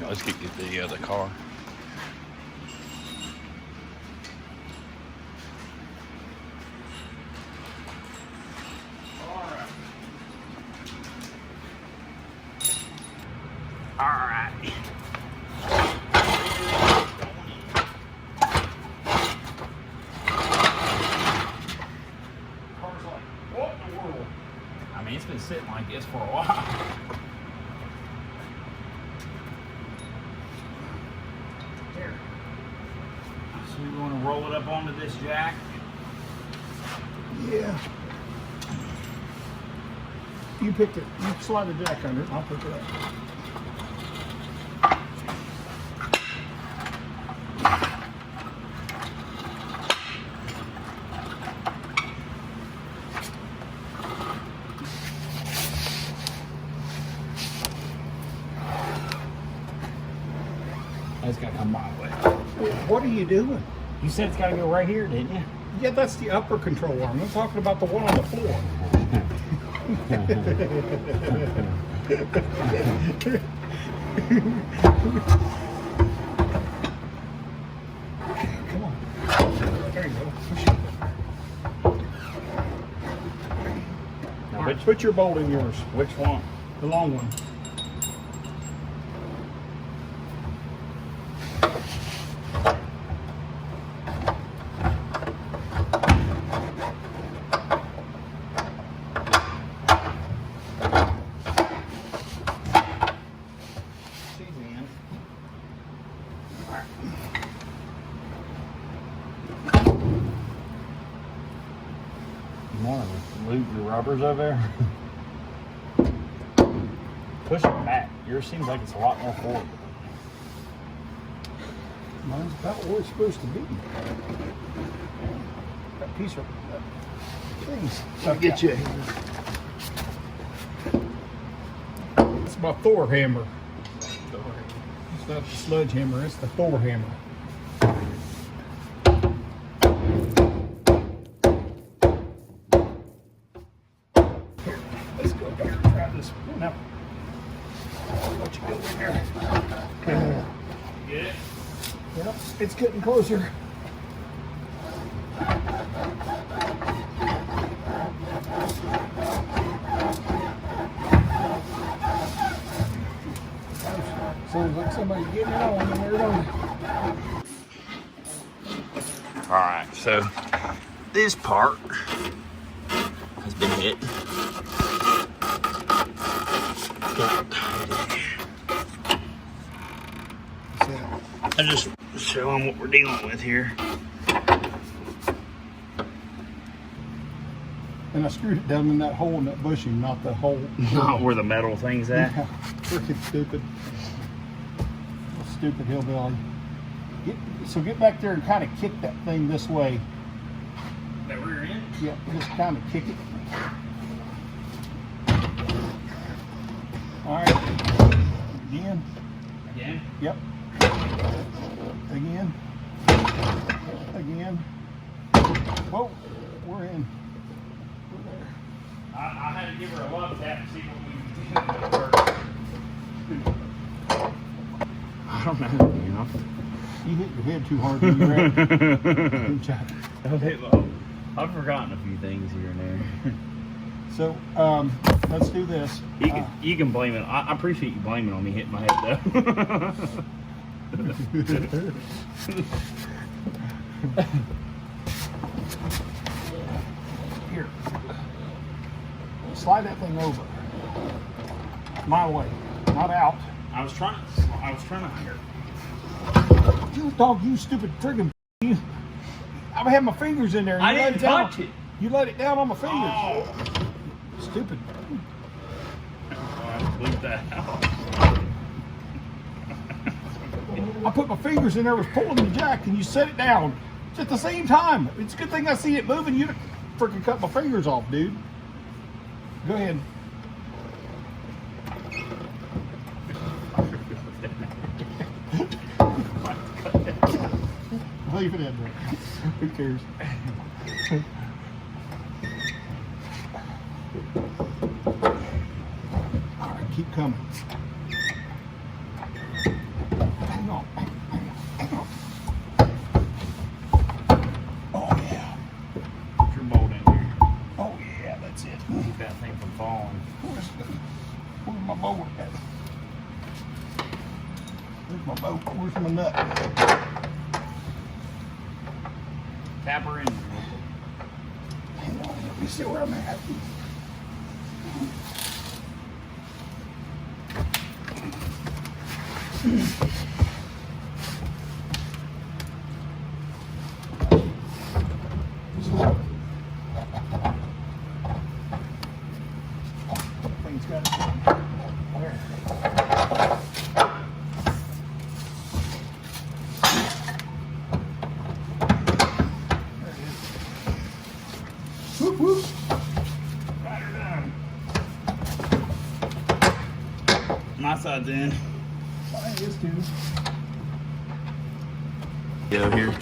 let's get the other car. All right. Car's like, what in the world? I mean, it's been sitting like this for a while. Here. So you want to roll it up onto this jack? Yeah. You picked it. You slide the jack under it. I'll pick it up. It's got to come my way. What are you doing? You said it's got to go right here, didn't you? Yeah, that's the upper control arm. I'm talking about the one on the floor. Come on. There you go. Now, Right, put your bolt in yours. which one? The long one. You want to lube your rubbers over there? Push it back. Yours seems like it's a lot more forward. Mine's about where it's supposed to be. That piece of things. I'll get you. It's my Thor hammer. It's not the sludge hammer, it's the Thor hammer. Here, let's go here and try this one out. I'll let you go in there. Get it? Yep, it's getting closer. Sounds like somebody's getting it on and they're on. All right, so this part has been hit. I'm just showing what we're dealing with here. And I screwed it down in that hole in that bushing, not the hole. Not where the metal thing's at. Yeah, freaking stupid. Stupid hillbilly. So get back there and kind of kick that thing this way. That rear end? Yeah, just kind of kick it. All right. Again. Again? Yep. Again. Again. Whoa, we're in. We're there. I had to give her a love tap to see what we did. I don't know, you know. You hit your head too hard when you're at it. Good job. I've forgotten a few things here and there. So, let's do this. You can blame it. I appreciate you blaming on me hitting my head though. Here. Slide that thing over. My way, not out. I was trying to hear. You dog, you stupid friggin' you. I had my fingers in there. And I you let didn't it down. touch it. You let it down on my fingers. Oh. Stupid. I blew that out. I put my fingers in there, was pulling the jack, and you set it down. It's at the same time. It's a good thing I see it moving. You'd freaking cut my fingers off, dude. Go ahead. Leave it in there. Who cares? All right, keep coming. Where's my boat? Where's my nut? Tap her in. Hang on, let me see where I'm at. Thing's got it. There. Whoop, whoop. Got her done. My side's in. Mine is too. Get over here.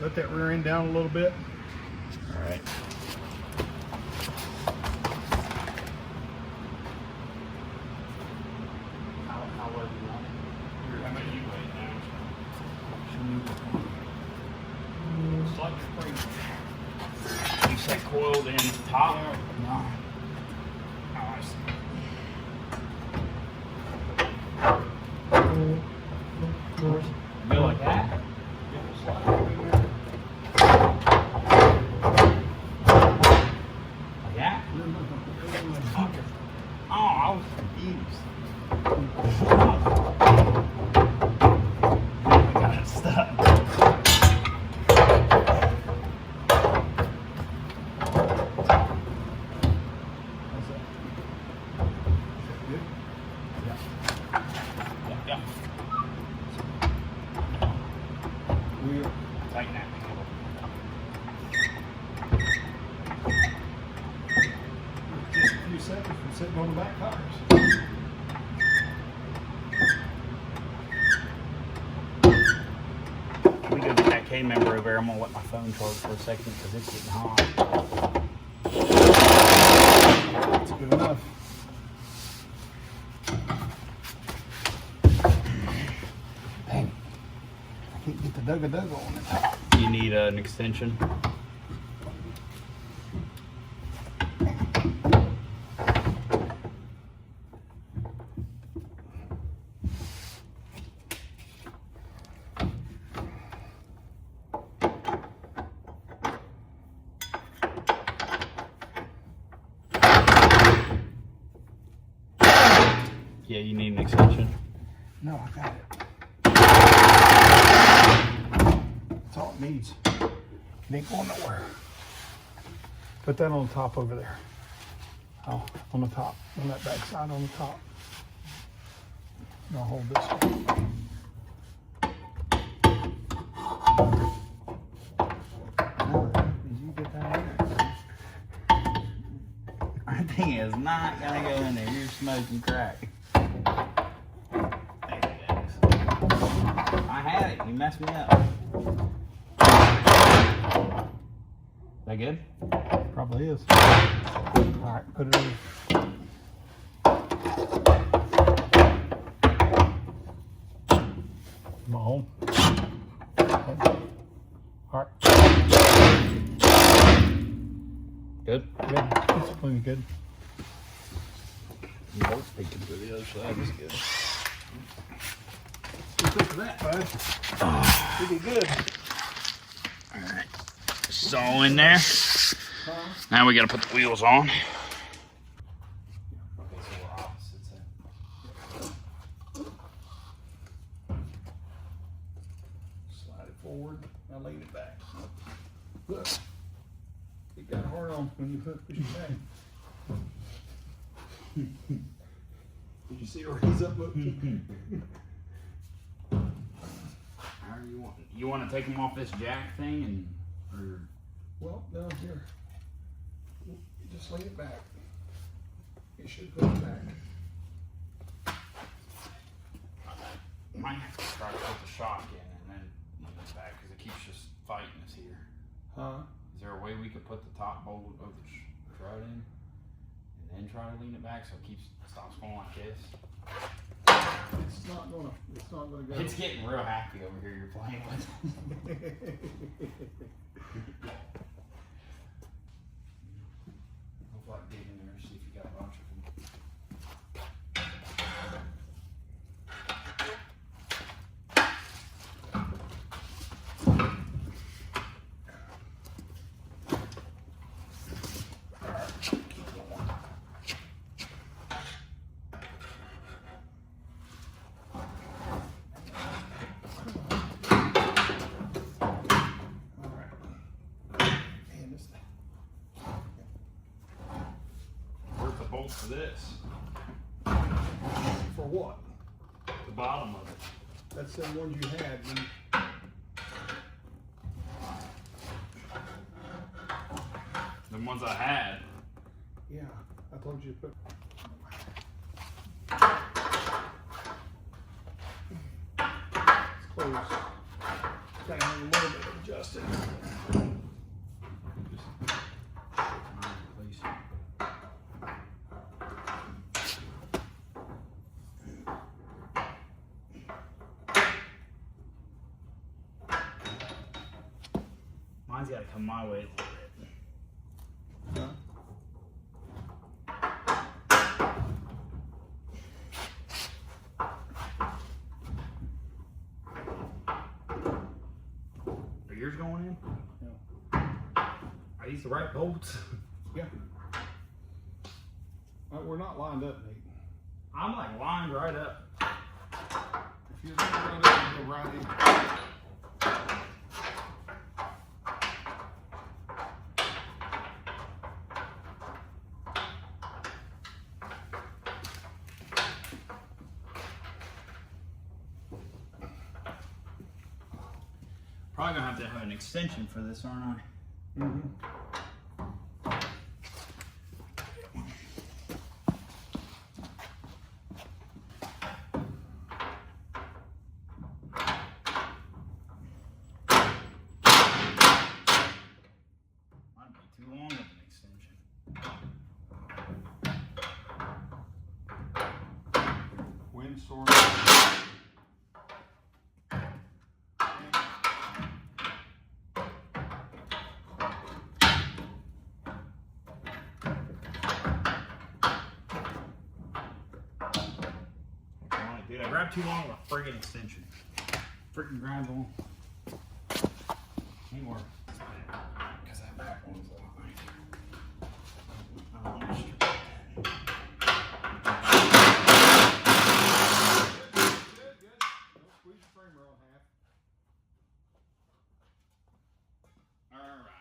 Let that rear end down a little bit. All right. How low do you want it? How much you weigh now? It's like spring. You say coiled in top? No. Oh, I see. Go like that? Like that? Oh, I was confused. I got it stuck. Yeah. Wheel. Tighten that. Just a few seconds from sitting on the back tires. We go get that K member over there. I'm gonna let my phone charge for a second because it's getting hot. That's good enough. Dang. I can't get the Dugga on the top. You need an extension. Yeah, you need an extension. No, I got it. That's all it needs. It ain't going nowhere. Put that on the top over there. Oh, on the top. On that back side on the top. And I'll hold this one. Did you get that in there? That thing is not gonna go in there. You're smoking crack. There it goes. I had it. You messed me up. That good? Probably is. Alright, put it in. Come on. Okay. Alright. Good. Good. It's plenty good. You both speaking to the other side is good. What's up for that, bud? Pretty good. Alright. This is all in there. Now we gotta put the wheels on. Okay, so we're opposites. Slide it forward. Now lean it back. Look. It got hard on when you push it back. Did you see where he's up? How are you want? You want to take them off this jack thing and, or? Well, down here. You just lay it back. You should put it back. Might have to try to put the shock in and then lean it back because it keeps just fighting us here. Huh? Is there a way we could put the top bolt of the strut in and then try to lean it back so it stops going like this? It's not gonna go. It's getting real happy over here you're playing with. Look like dig in there, see if you got a bunch of them. this? For what? The bottom of it. That's the ones you had. The ones I had. Yeah, I told you to put. It's close. Got to have a little bit adjusted. Mine's got to come my way a little bit. Huh? Are yours going in? No. Are these the right bolts? Yeah. We're not lined up, Nate. I'm like lined right up. If you're going to run it, you go right in. Probably gonna have to have an extension for this, aren't I? Mm-hmm. Might be too long of an extension. Wind source. Dude, I grabbed too long of a friggin' extension. Friggin' grabbed one. Ain't work. Because that back one's like. I don't know. Good. Don't squeeze the frame rail in half. Alright.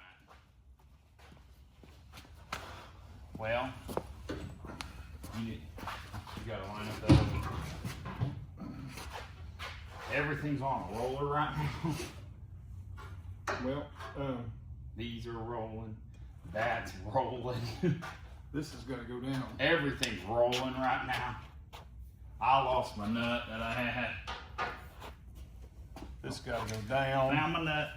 Well, you gotta line up that other. Everything's on a roller right now. Well, These are rolling. That's rolling. this is gonna go down. Everything's rolling right now. I lost my nut that I had. This gotta go down. Found my nut.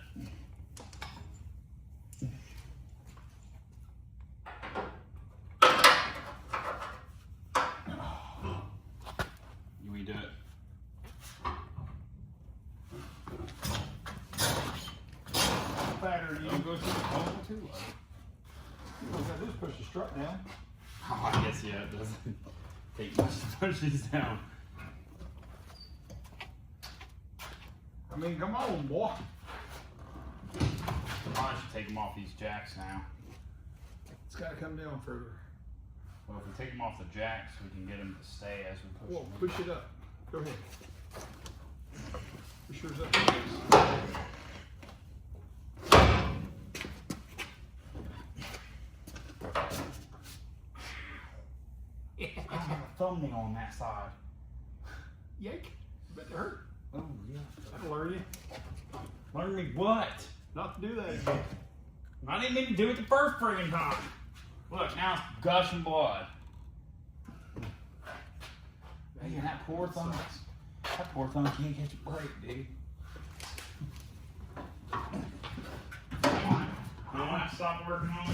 You we do it. Fatter you. Don't go too too low. All you gotta do is push the strut down. Oh, I guess yeah, it doesn't take much to push these down. I mean, come on, boy. I should take them off these jacks now. It's gotta come down further. Well, if we take them off the jacks, we can get them to stay as we push Whoa, them. push it up. Go ahead. Push yours up. I have a thumbnail on that side. Yank. Bet it hurt. Oh, yeah. That'll learn you. Learn me what? Not to do that again. I didn't mean to do it the first friggin' time. Look, now it's gushing blood. Hey, that poor thumb. That poor thumb can't catch a break, dude. I want to stop working on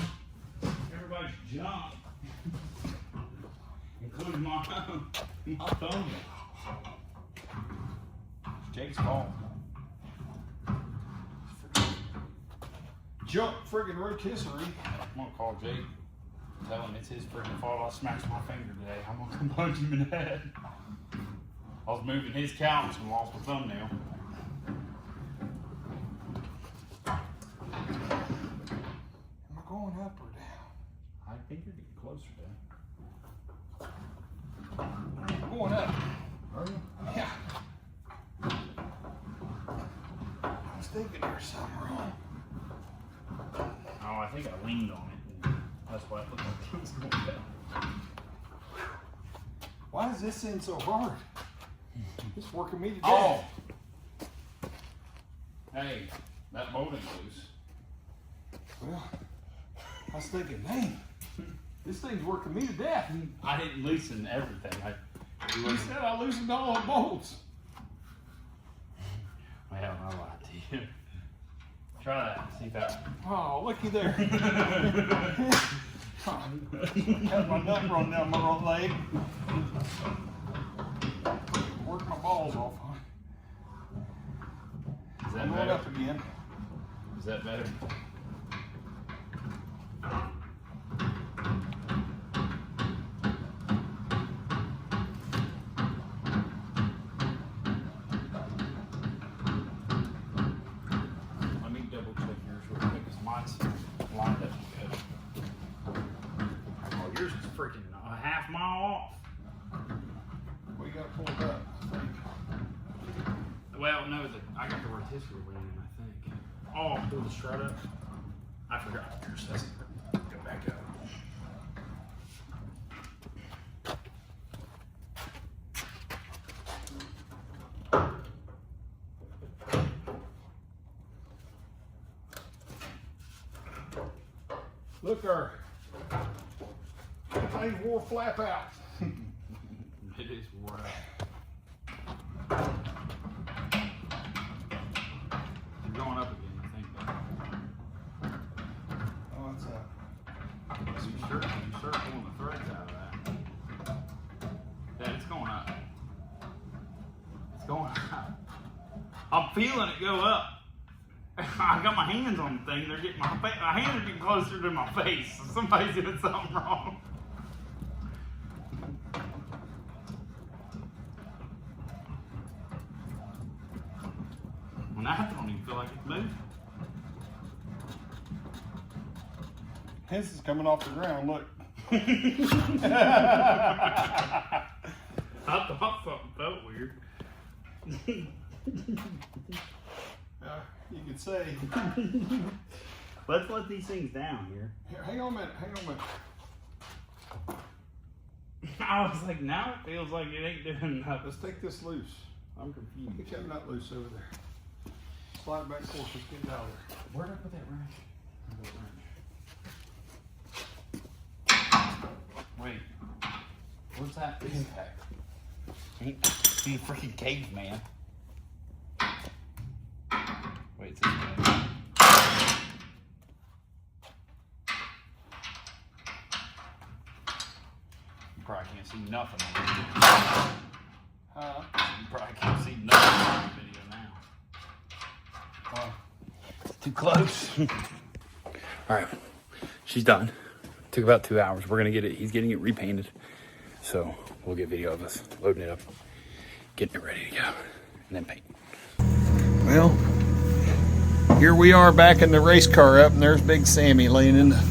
everybody's junk, including my thumbnail. It's Jake's fault. Junk friggin' rotisserie. I'm gonna call Jake, tell him it's his freaking fault I smashed my finger today. I'm gonna come punch him in the head. I was moving his couch and lost my thumbnail. Am I going up or down? I think you're getting closer, Dan. I'm going up. Are you? Yeah. I was thinking there was something wrong. Oh, I think I leaned on it. And that's why it looked like it was going down. Why is this thing so hard? It's working me to death. Oh. Hey, that molding's loose. Well, I was thinking, man, this thing's working me to death. I didn't loosen everything. You said I loosened all the bolts. Well, I lied to you. Try that. See if that. Oh, looky there. Had my nut run down my right leg. Work my balls off. Is that I'm better? up again. Is that better? Let me double check yours real quick because mine's lined up good. Oh, yours is freaking a half mile off. Well, you got to pull it up, I think. Well, no, I got the rotisserie running, I think. Oh, I'll pull the strut up. I forgot yours doesn't. Go back up. Look, our thing wore flap out. It is wore out. You're going up again, I think. Oh, it's up. So you start pulling the threads out of that. Dad, it's going up. It's going up. I'm feeling it go up. I got my hands on the thing. They're getting my hands are getting closer to my face. So somebody's doing something wrong. Well, now I don't even feel like it's moving. His is coming off the ground, look. I thought something felt weird. You could say. Let's let these things down here. Here, hang on a minute, I was like, now it feels like it ain't doing nothing. Let's take this loose. I'm confused. Get that nut loose over there. Slide back course, let's get it out of there. Where'd I put that wrench? Wait, what's that impact? Be a freaking caveman. Wait, it's this way. You probably can't see nothing on this video. You probably can't see nothing on the video now. Too close. All right, she's done. Took about 2 hours. We're gonna get it. He's getting it repainted, so we'll get video of us loading it up, getting it ready to go, and then paint. Well, here we are back in the race car up, and there's Big Sammy laying in the